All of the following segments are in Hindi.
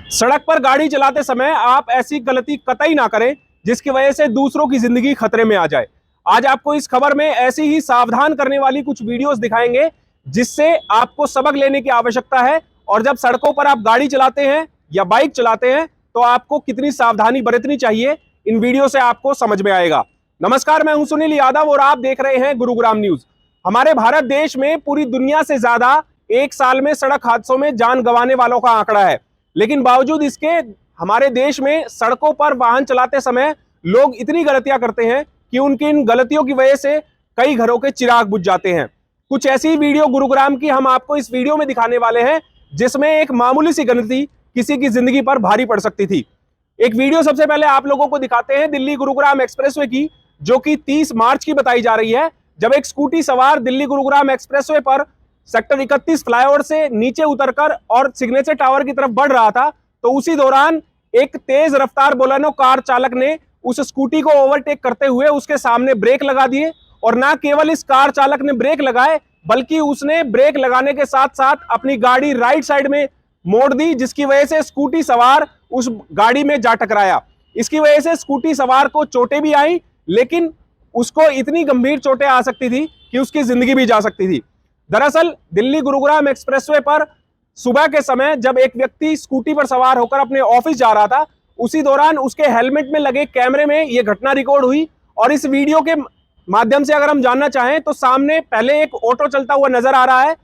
सड़क पर गाड़ी चलाते समय आप ऐसी गलती कतई ना करें जिसकी वजह से दूसरों की जिंदगी खतरे में आ जाए। आज आपको इस खबर में ऐसी ही सावधान करने वाली कुछ वीडियोस दिखाएंगे जिससे आपको सबक लेने की आवश्यकता है, और जब सड़कों पर आप गाड़ी चलाते हैं या बाइक चलाते हैं तो आपको कितनी सावधानी बरतनी चाहिए, इन वीडियो से आपको समझ में आएगा। नमस्कार, मैं हूं सुनील यादव और आप देख रहे हैं गुरुग्राम न्यूज। हमारे भारत देश में पूरी दुनिया से ज्यादा एक साल में सड़क हादसों में जान गंवाने वालों का आंकड़ा है, लेकिन बावजूद इसके हमारे देश में सड़कों पर वाहन चलाते समय लोग इतनी गलतियां करते हैं कि उनकी इन गलतियों की वजह से कई घरों के चिराग बुझ जाते हैं। कुछ ऐसी वीडियो गुरुग्राम की हम आपको इस वीडियो में दिखाने वाले हैं जिसमें एक मामूली सी गलती किसी की जिंदगी पर भारी पड़ सकती थी। एक वीडियो सबसे पहले आप लोगों को दिखाते हैं दिल्ली गुरुग्राम एक्सप्रेसवे की, जो कि 30 मार्च की बताई जा रही है, जब एक स्कूटी सवार दिल्ली गुरुग्राम एक्सप्रेसवे पर सेक्टर 31 फ्लाईओवर से नीचे उतरकर और सिग्नेचर टावर की तरफ बढ़ रहा था, तो उसी दौरान एक तेज रफ्तार बोलेनो कार चालक ने उस स्कूटी को ओवरटेक करते हुए उसके सामने ब्रेक लगा दिए। और ना केवल इस कार चालक ने ब्रेक लगाए, बल्कि उसने ब्रेक लगाने के साथ साथ अपनी गाड़ी राइट साइड में मोड़ दी, जिसकी वजह से स्कूटी सवार उस गाड़ी में जा टकराया। इसकी वजह से स्कूटी सवार को चोटें भी आई, लेकिन उसको इतनी गंभीर चोटें आ सकती थी कि उसकी जिंदगी भी जा सकती थी। दरअसल दिल्ली गुरुग्राम एक्सप्रेसवे पर सुबह के समय जब एक व्यक्ति स्कूटी पर सवार होकर अपने ऑफिस जा रहा था, उसी दौरान उसके हेलमेट में लगे कैमरे में यह घटना रिकॉर्ड हुई। और इस वीडियो के माध्यम से अगर हम जानना चाहें तो सामने पहले एक ऑटो चलता हुआ नजर आ रहा है।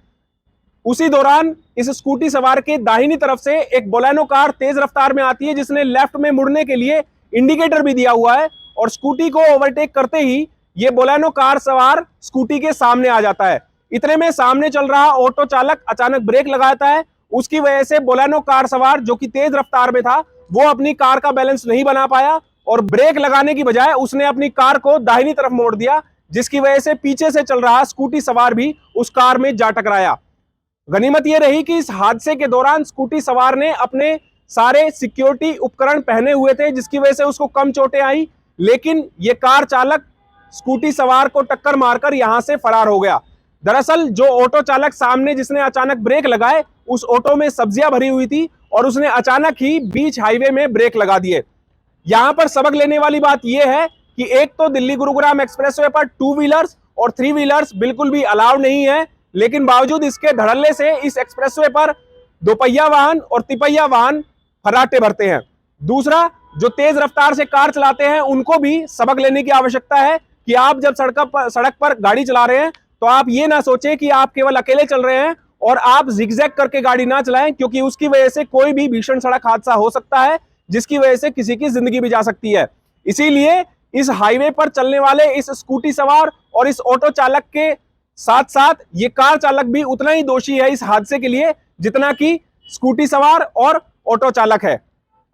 उसी दौरान इस स्कूटी सवार के दाहिनी तरफ से एक बोलेनो कार तेज रफ्तार में आती है, जिसने लेफ्ट में मुड़ने के लिए इंडिकेटर भी दिया हुआ है, और स्कूटी को ओवरटेक करते ही ये बोलेनो कार सवार स्कूटी के सामने आ जाता है। इतने में सामने चल रहा ऑटो चालक अचानक ब्रेक लगाता है। उसकी वजह से बोलेनो कार सवार जो कि तेज रफ्तार में था, वो अपनी कार का बैलेंस नहीं बना पाया और ब्रेक लगाने की बजाय उसने अपनी कार को दाहिनी तरफ मोड़ दिया, जिसकी वजह से पीछे से चल रहा स्कूटी सवार भी उस कार में जा टकराया। गनीमत यह रही कि इस हादसे के दौरान स्कूटी सवार ने अपने सारे सिक्योरिटी उपकरण पहने हुए थे, जिसकी वजह से उसको कम चोटें आई, लेकिन यह कार चालक स्कूटी सवार को टक्कर मारकर यहां से फरार हो गया। दरअसल जो ऑटो चालक सामने जिसने अचानक ब्रेक लगाए, उस ऑटो में सब्जियां भरी हुई थी और उसने अचानक ही बीच हाईवे में ब्रेक लगा दिए। यहां पर सबक लेने वाली बात यह है कि एक तो दिल्ली गुरुग्राम एक्सप्रेसवे पर 2 व्हीलर्स और 3 व्हीलर्स बिल्कुल भी अलाउड नहीं है, लेकिन बावजूद इसके धड़ल्ले से इस एक्सप्रेसवे पर दोपहिया वाहन और तिपहिया वाहन फर्राटे भरते हैं। दूसरा, जो तेज रफ्तार से कार चलाते हैं उनको भी सबक लेने की आवश्यकता है कि आप जब सड़क पर गाड़ी चला रहे हैं तो आप ये ना सोचें कि आप केवल अकेले चल रहे हैं और आप जिगजैग करके गाड़ी ना चलाएं, क्योंकि उसकी वजह से कोई भी भीषण सड़क हादसा हो सकता है, जिसकी वजह से किसी की जिंदगी भी जा सकती है। इसीलिए इस हाईवे पर चलने वाले इस स्कूटी सवार और इस ऑटो चालक के साथ साथ ये कार चालक भी उतना ही दोषी है इस हादसे के लिए जितना कि स्कूटी सवार और ऑटो चालक है।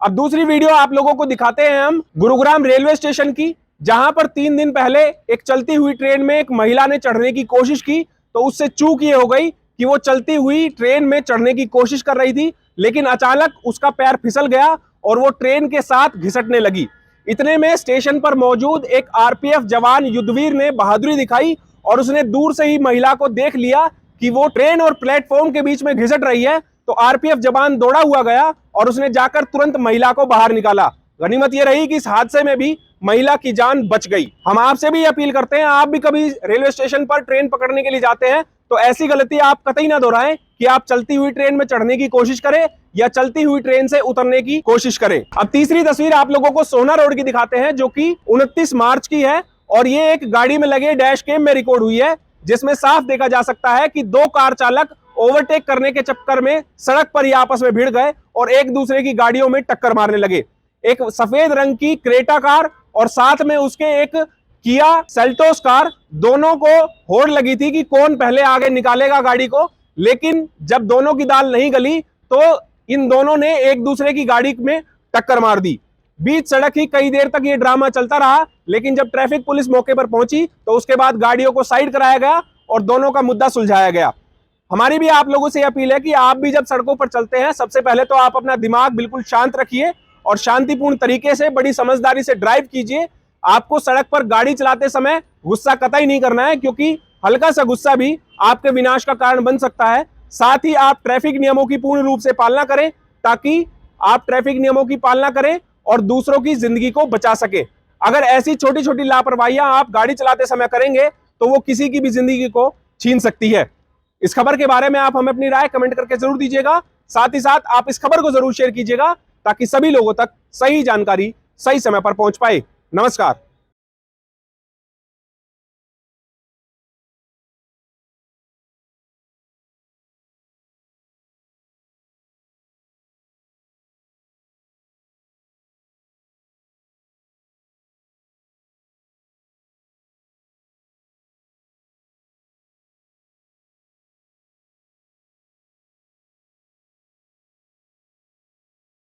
अब दूसरी वीडियो आप लोगों को दिखाते हैं हम गुरुग्राम रेलवे स्टेशन की, जहां पर 3 दिन पहले एक चलती हुई ट्रेन में एक महिला ने चढ़ने की कोशिश की, तो उससे चूक ये हो गई कि वो चलती हुई ट्रेन में चढ़ने की कोशिश कर रही थी, लेकिन अचानक उसका पैर फिसल गया और वो ट्रेन के साथ घिसटने लगी। इतने में स्टेशन पर मौजूद एक आरपीएफ जवान युद्धवीर ने बहादुरी दिखाई और उसने दूर से ही महिला को देख लिया कि वो ट्रेन और प्लेटफॉर्म के बीच में घिसट रही है, तो आरपीएफ जवान दौड़ा हुआ गया और उसने जाकर तुरंत महिला को बाहर निकाला। गनीमत यह रही कि इस हादसे में भी महिला की जान बच गई। हम आपसे भी अपील करते हैं, आप भी कभी रेलवे स्टेशन पर ट्रेन पकड़ने के लिए जाते हैं तो ऐसी गलती आप कतई ना दोहराएं कि आप चलती हुई ट्रेन में चढ़ने की कोशिश करें या चलती हुई ट्रेन से उतरने की कोशिश करें। अब तीसरी तस्वीर आप लोगों को सोहना रोड की दिखाते हैं, जो कि 29 मार्च की है, और ये एक गाड़ी में लगे डैश कैम में रिकॉर्ड हुई है, जिसमें साफ देखा जा सकता है कि 2 कार चालक ओवरटेक करने के चक्कर में सड़क पर ही आपस में भिड़ गए और एक दूसरे की गाड़ियों में टक्कर मारने लगे। एक सफेद रंग की क्रेटा कार और साथ में उसके एक किया सेल्टोस कार, दोनों को होड़ लगी थी कि कौन पहले आगे निकालेगा गाड़ी को, लेकिन जब दोनों की दाल नहीं गली तो इन दोनों ने एक दूसरे की गाड़ी में टक्कर मार दी। बीच सड़क ही कई देर तक ये ड्रामा चलता रहा, लेकिन जब ट्रैफिक पुलिस मौके पर पहुंची तो उसके बाद गाड़ियों को साइड कराया गया और दोनों का मुद्दा सुलझाया गया। हमारी भी आप लोगों से अपील है कि आप भी जब सड़कों पर चलते हैं, सबसे पहले तो आप अपना दिमाग बिल्कुल शांत रखिए और शांतिपूर्ण तरीके से बड़ी समझदारी से ड्राइव कीजिए। आपको सड़क पर गाड़ी चलाते समय गुस्सा कतई नहीं करना है, क्योंकि हल्का सा गुस्सा भी आपके विनाश का कारण बन सकता है। साथ ही आप ट्रैफिक नियमों की पूर्ण रूप से पालना करें ताकि आप ट्रैफिक नियमों की पालना करें और दूसरों की जिंदगी को बचा सके। अगर ऐसी छोटी छोटी लापरवाहियां आप गाड़ी चलाते समय करेंगे तो वो किसी की भी जिंदगी को छीन सकती है। इस खबर के बारे में आप हमें अपनी राय कमेंट करके जरूर दीजिएगा। साथ ही साथ आप इस खबर को जरूर शेयर कीजिएगा ताकि सभी लोगों तक सही जानकारी सही समय पर पहुंच पाए। नमस्कार।